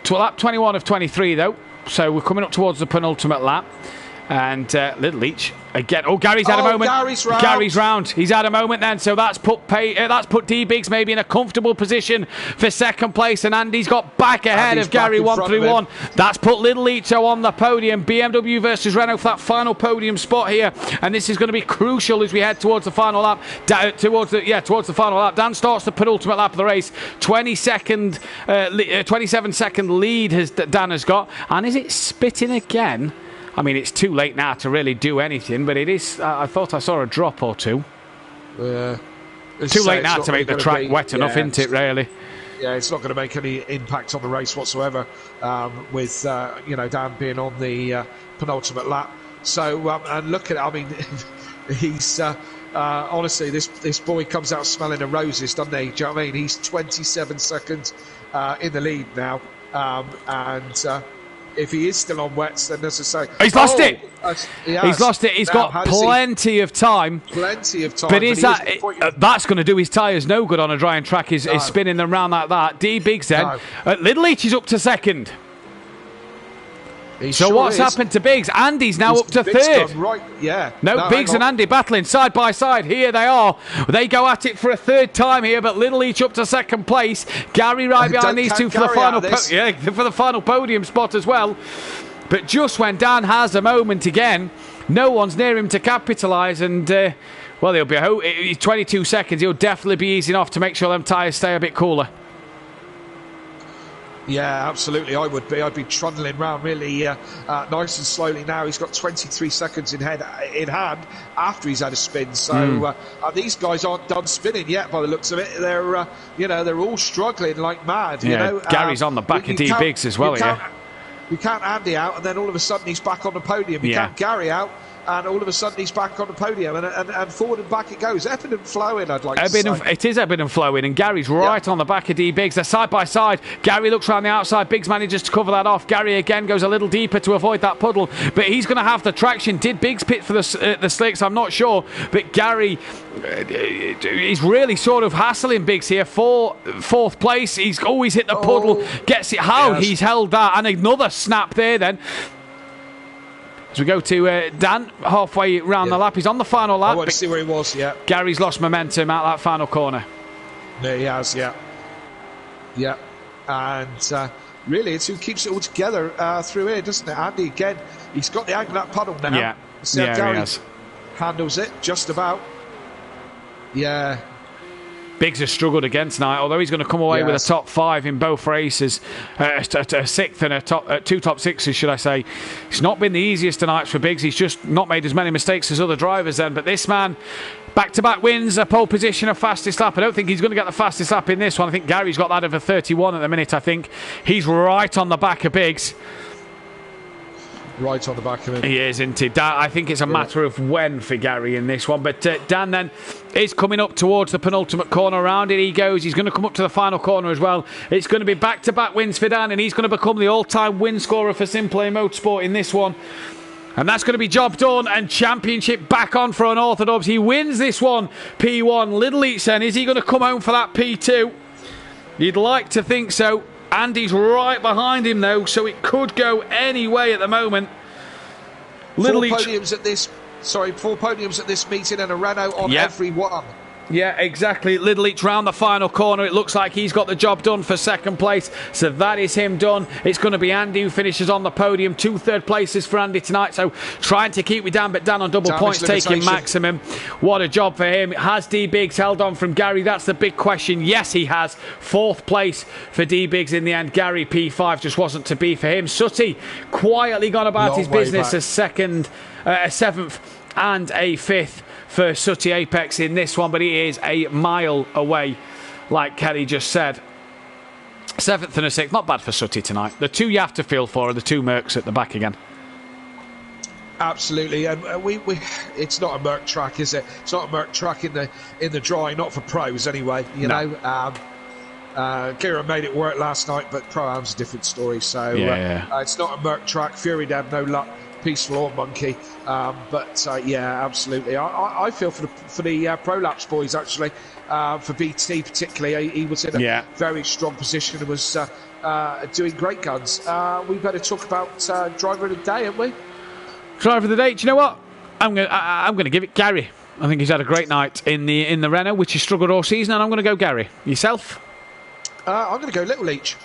To lap 21 of 23, though. So we're coming up towards the penultimate lap. And Little Leach again. Oh, Gary's had a moment. Gary's round. He's had a moment then. So that's put D Biggs maybe in a comfortable position for 2nd place. And Andy's got back ahead of Gary 1-3-1. That's put Little Leach on the podium. BMW versus Renault for that final podium spot here. And this is going to be crucial as we head towards the final lap. Towards the final lap. Dan starts the penultimate lap of the race. 27-second lead Dan has got. And is it spitting again? I mean, it's too late now to really do anything, but it is. I thought I saw a drop or two. Too late now to make the track wet enough, isn't it, really? Yeah, it's not going to make any impact on the race whatsoever with, Dan being on the penultimate lap. So, and look at it, I mean, he's, honestly, this boy comes out smelling of roses, doesn't he? Do you know what I mean? He's 27 seconds in the lead now, and if he is still on wets, then as I say... He's lost it! He's lost it. He's got plenty of time. Plenty of time. But is that's going to do his tyres no good on a drying track, is spinning them round like that. D Biggs then. Little Leach is up to 2nd. What's happened to Biggs? Andy's now up to 3rd. No, Biggs and Andy battling side by side. Here they are. They go at it for a 3rd time here, but Little Leach up to 2nd place. Gary right behind these two for the final podium spot as well. But just when Dan has a moment again, no one's near him to capitalise, and he'll be 22 seconds. He'll definitely be easing off to make sure them tyres stay a bit cooler. Yeah, absolutely. I would be. I'd be trundling round really nice and slowly now. He's got 23 seconds in hand after he's had a spin. So these guys aren't done spinning yet by the looks of it. They're they're all struggling like mad. Yeah, Gary's on the back of D Biggs as well here. You count Andy out, and then all of a sudden he's back on the podium. You count Gary out, and all of a sudden he's back on the podium, and forward and back it goes. Ebbing and flowing, I'd like to say. It is ebbing and flowing, and Gary's right on the back of D Biggs. They're side by side. Gary looks around the outside. Biggs manages to cover that off. Gary again goes a little deeper to avoid that puddle, but he's going to have the traction. Did Biggs pit for the slicks? I'm not sure, but Gary is really sort of hassling Biggs here. 4th place. He's always hit the puddle. Gets it. He's held that, and another snap there then. As we go to Dan, halfway round the lap. He's on the final lap. I want to see where he was, Gary's lost momentum out that final corner. Yeah, he has, Yeah. And really, it's who keeps it all together through here, doesn't it? Andy, again, he's got the angle of that puddle now. Yeah, see how Gary he has. Handles it, just about. Yeah. Biggs has struggled again tonight, although he's going to come away with a top 5 in both races, a 6th and 2 top 6s, should I say. It's not been the easiest tonight for Biggs. He's just not made as many mistakes as other drivers then. But this man, back-to-back wins, a pole position, a fastest lap. I don't think he's going to get the fastest lap in this one. I think Gary's got that of a 31 at the minute, I think. He's right on the back of Biggs. Right on the back of him. He is, isn't he? I think it's a matter of when for Gary in this one. But Dan then is coming up towards the penultimate corner. Around it he goes. He's going to come up to the final corner as well. It's going to be back-to-back wins for Dan, and he's going to become the all-time win scorer for SimPlay Motorsport in this one. And that's going to be job done, and championship back on for Unorthodox. He wins this one, P1. Little Leach then, is he going to come home for that P2? You'd like to think so. Andy's right behind him though, so it could go any way at the moment. Four podiums at this meeting and a Renault on every one. Yeah, exactly. Little each round the final corner. It looks like he's got the job done for second place. So that is him done. It's going to be Andy who finishes on the podium. 2 third places for Andy tonight. So trying to keep me down, but down on double points, taking maximum. What a job for him. Has D Biggs held on from Gary? That's the big question. Yes, he has. 4th place for D Biggs in the end. Gary P5 just wasn't to be for him. Sutty quietly gone about his business. A 7th and a 5th for Sutty Apex in this one, but he is a mile away, like Kelly just said. 7th and a 6th, not bad for Sutty tonight. The 2 you have to feel for are the 2 Mercs at the back again. Absolutely, and it's not a Merc track, is it? It's not a Merc track in the drawing, not for pros anyway. You know, Kieran made it work last night, but Pro-Am's a different story. So it's not a Merc track. Fury Dad, no luck. Peaceful or monkey, but yeah, absolutely. I feel for the Prolapse boys actually, for BT particularly. He was in a very strong position and was doing great guns. We better talk about driver of the day, haven't we? Driver of the day. Do you know what? I'm going to give it Gary. I think he's had a great night in the Renault, which has struggled all season, and I'm going to go Gary. Yourself? I'm going to go Little Leach.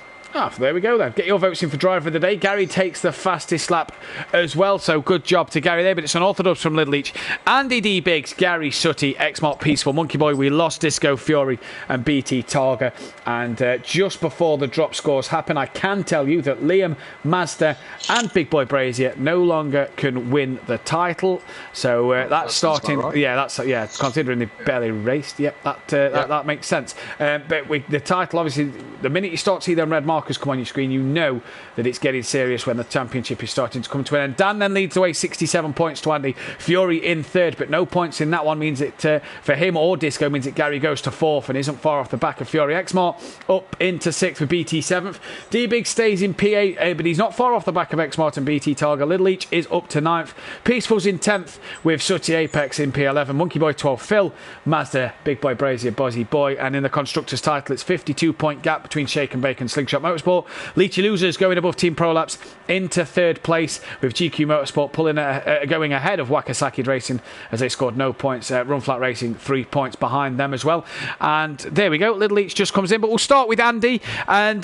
There we go then. Get your votes in for driver of the day. Gary takes the fastest lap as well, so good job to Gary there, but it's unorthodox from Little Each. Andy D Biggs, Gary Sutty, Xmart Peaceful, Monkey Boy, we lost Disco Fury and BT Targa. And just before the drop scores happen, I can tell you that Liam, Mazda and Big Boy Brazier no longer can win the title. So that's starting, right. Considering they barely raced, that makes sense. But the title, obviously, the minute you start to see them red markers come on your screen, you know that it's getting serious when the championship is starting to come to an end. Dan then leads away 67 points to Andy. Fury in 3rd, but no points in that one means it for him or Disco means that Gary goes to 4th and isn't far off the back of Fury. Xmart up into 6th with BT 7th. D-Big stays in P8, but he's not far off the back of Xmart and BT Targa. Little Each is up to 9th. Peaceful's in 10th with Sutty Apex in P11. Monkey Boy 12th. Phil, Mazda, Big Boy Brazier, Bozzy Boy, and in the constructors title it's 52 point gap between Shake and Bake and Slingshot Motorsport. Leachy Losers going above Team Prolapse into 3rd place with GQ Motorsport going ahead of Wakasaki Racing as they scored no points. Run Flat Racing 3 points behind them as well. And there we go. Little Each just comes in, but we'll start with Andy. And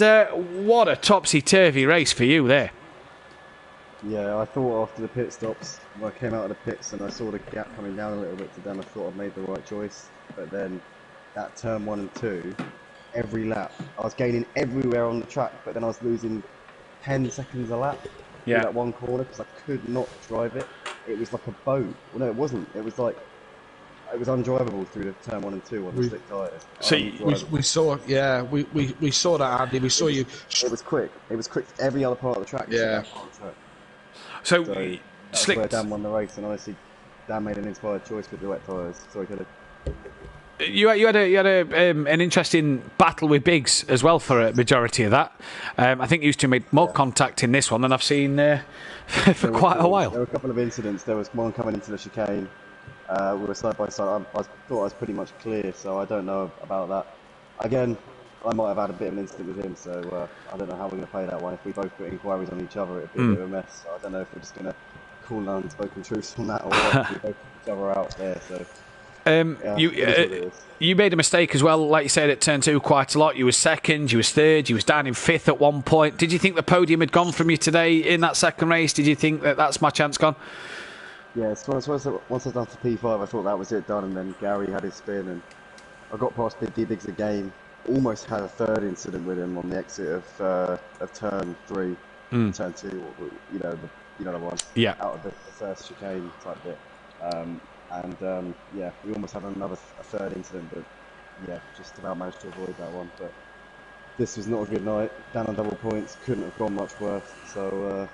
what a topsy-turvy race for you there. Yeah, I thought after the pit stops, when I came out of the pits and I saw the gap coming down a little bit to them, I thought I'd made the right choice. But then that turn 1 and 2, every lap, I was gaining everywhere on the track, but then I was losing 10 seconds a lap through that one corner because I could not drive it. It was like a boat. Well, no, it wasn't. It was like, it was undrivable through the turn 1 and 2 on the slick tyres. See, we saw that, Andy. We saw you. It was quick. It was quick for every other part of the track. Yeah. So that's where Dan won the race, and honestly, Dan made an inspired choice with the wet tyres. Sorry, Kelly. You had an interesting battle with Biggs as well for a majority of that. I think you two made more contact in this one than I've seen for quite a while. There were a couple of incidents. There was one coming into the chicane. We were side by side. I thought I was pretty much clear, so I don't know about that. Again, I might have had a bit of an incident with him, so I don't know how we're going to play that one. If we both put inquiries on each other, it'd be a bit of a mess. So I don't know if we're just going to call unspoken truths on that, or what. We both put each other out there. So. You made a mistake as well, like you said, at turn 2 quite a lot. You were 2nd, you was 3rd, you was down in 5th at one point. Did you think the podium had gone from you today in that second race? Did you think that that's my chance gone? Yeah, so once I was down to P5, I thought that was it done, and then Gary had his spin, and I got past D Biggs again. Almost had a 3rd incident with him on the exit of turn 3, turn 2, you know the one, out of the first chicane type bit. We almost had a 3rd incident, but just about managed to avoid that one. But this was not a good night. Down on double points, couldn't have gone much worse. So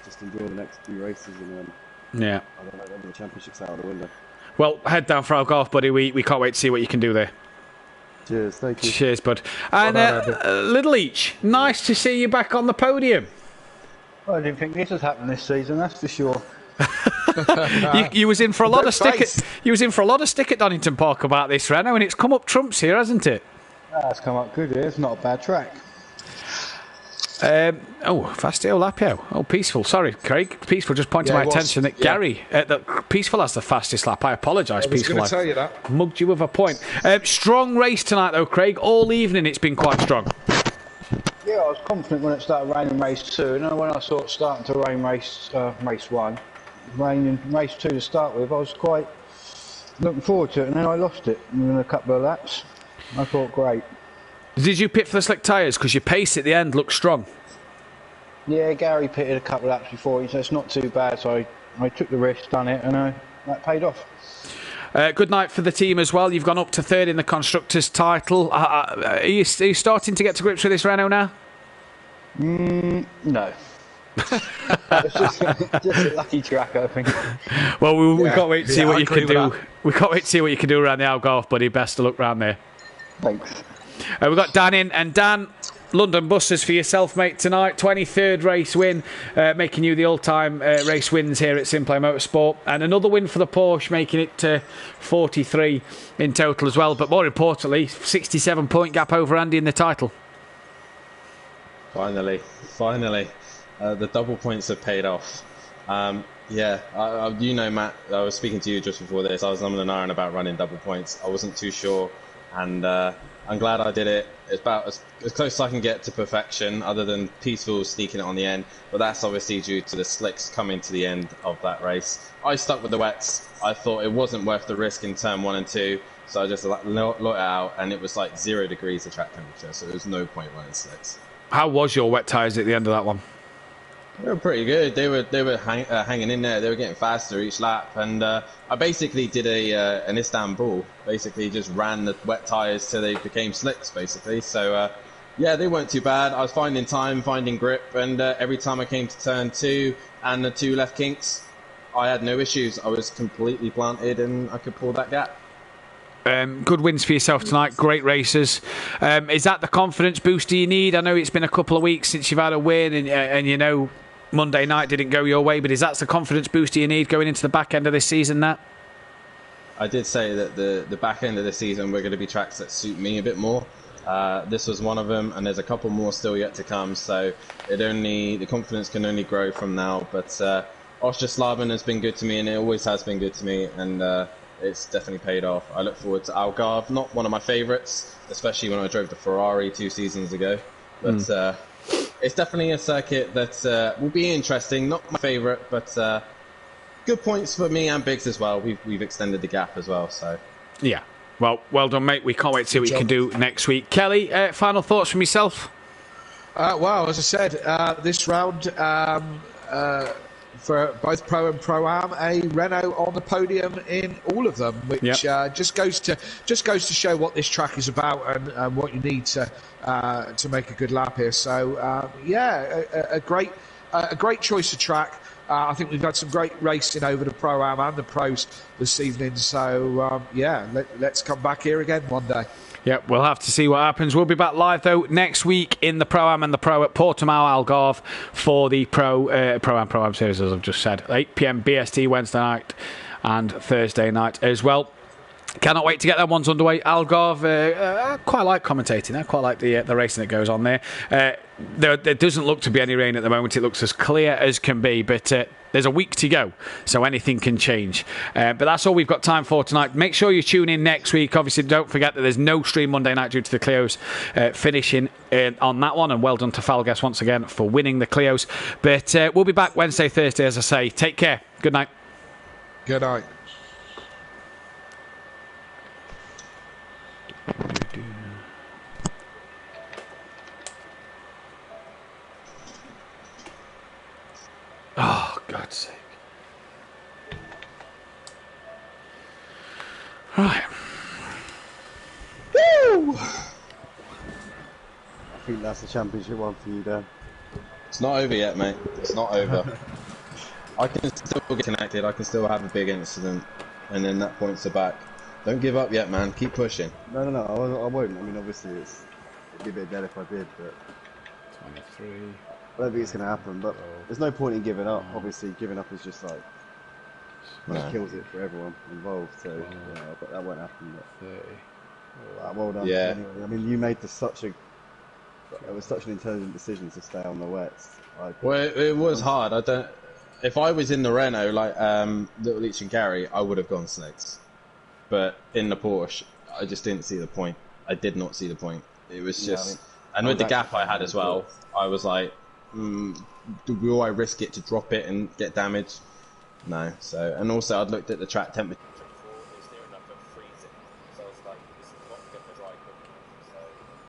just enjoy the next 2 races, and I don't know, the championship's out of the window. Well, head down for our golf, buddy. We can't wait to see what you can do there. Cheers, thank you. Cheers, bud. And Little Each, nice to see you back on the podium. Well, I didn't think this was happening this season, that's for sure. you was in for a lot of stick. You was in for a lot of stick at Donington Park about this, Renault, and it's come up trumps here, hasn't it? It's come up good here. It's not a bad track. Fastio Lapio. Oh, Peaceful. Sorry, Craig. Peaceful just pointed my attention that Gary, that Peaceful has the fastest lap. I apologise, Peaceful. I was going to tell you that. Mugged you with a point. Strong race tonight, though, Craig. All evening it's been quite strong. Yeah, I was confident when it started raining race 2, and then when I saw it starting to rain race 1, raining race 2 to start with, I was quite looking forward to it, and then I lost it in a couple of laps. I thought, great. Did you pit for the slick tyres? Because your pace at the end looked strong. Yeah, Gary pitted a couple of laps before. He said it's not too bad, so I took the risk, done it, and that paid off. Good night for the team as well. You've gone up to third in the Constructors' title. Are you starting to get to grips with this Renault now? No. It's just a lucky track, I think. Well, we can't wait to see what you can do. We can't wait to see what you can do around the Algarve, buddy. Best of luck round there. Thanks. We've got Dan in, and Dan, London buses for yourself, mate, tonight. 23rd race win, making you the all-time race wins here at SimPlay Motorsport, and another win for the Porsche, making it 43 in total as well. But more importantly, 67-point gap over Andy in the title. Finally. The double points have paid off. You know, Matt, I was speaking to you just before this. I was umming and ahhing about running double points. I wasn't too sure, and I'm glad I did it. It's about as close as I can get to perfection, other than Peaceful sneaking it on the end. But that's obviously due to the slicks coming to the end of that race. I stuck with the wets. I thought it wasn't worth the risk in turn 1 and 2, so I just let it out, and it was like 0 degrees of track temperature, so there was no point running slicks. How was your wet tyres at the end of that one? They were pretty good. They were hanging in there. They were getting faster each lap, and I basically did an Istanbul. Basically, just ran the wet tyres till they became slicks. Basically, so they weren't too bad. I was finding time, finding grip, and every time I came to turn 2 and the 2 left kinks, I had no issues. I was completely planted, and I could pull that gap. Good wins for yourself tonight. Great races. Is that the confidence booster you need? I know it's been a couple of weeks since you've had a win, and you know Monday night didn't go your way, but is that the confidence booster you need going into the back end of this season, Nat? I did say that the back end of the season we're going to be tracks that suit me a bit more. This was one of them, and there's a couple more still yet to come, so the confidence can only grow from now. But Oscherslaben has been good to me, and it always has been good to me, and it's definitely paid off. I look forward to Algarve, not one of my favourites, especially when I drove the Ferrari 2 seasons ago, but it's definitely a circuit that will be interesting. Not my favourite, but good points for me and Biggs as well. We've extended the gap as well, so yeah. Well done, mate. We can't wait to see what you can do next week. Kelly, final thoughts from yourself? Well, as I said, this round for both Pro and Pro-Am, a Renault on the podium in all of them, which just goes to show what this track is about and what you need to make a good lap here. So a great choice of track. I think we've had some great racing over the Pro-Am and the Pros this evening. So let's come back here again one day. Yeah, we'll have to see what happens. We'll be back live, though, next week in the Pro-Am and the Pro at Portimao Algarve for the Pro-Am series, as I've just said. 8 p.m. BST Wednesday night and Thursday night as well. Cannot wait to get that ones underway. Algarve, I quite like commentating. I quite like the racing that goes on there. There doesn't look to be any rain at the moment. It looks as clear as can be, but there's a week to go, so anything can change. But that's all we've got time for tonight. Make sure you tune in next week. Obviously, don't forget that there's no stream Monday night due to the Clios finishing on that one. And well done to Falgas once again for winning the Clios. But we'll be back Wednesday, Thursday, as I say. Take care. Good night. Good night. Oh, God's sake. Right. Woo! I think that's the championship one for you, Dan. it's not over yet, mate. It's not over. I can still get connected. I can still have a big incident, and then that points it back. Don't give up yet, man. Keep pushing. No, I won't. I mean, obviously, it'd be a bit dead if I did, but 23. I don't think it's going to happen. But there's no point in giving up. Obviously, giving up is just like it kills it for everyone involved. So but that won't happen. But 30. well done. Yeah. Anyway, I mean, you made this such a It was such an intelligent decision to stay on the wets. Well, it was hard. I don't. If I was in the Renault like Little Leach and Gary, I would have gone slicks. But in the Porsche, I just didn't see the point. I did not see the point. It was just, and with the gap I had as well, I was like, will I risk it to drop it and get damaged? No. So, and also I'd looked at the track temperature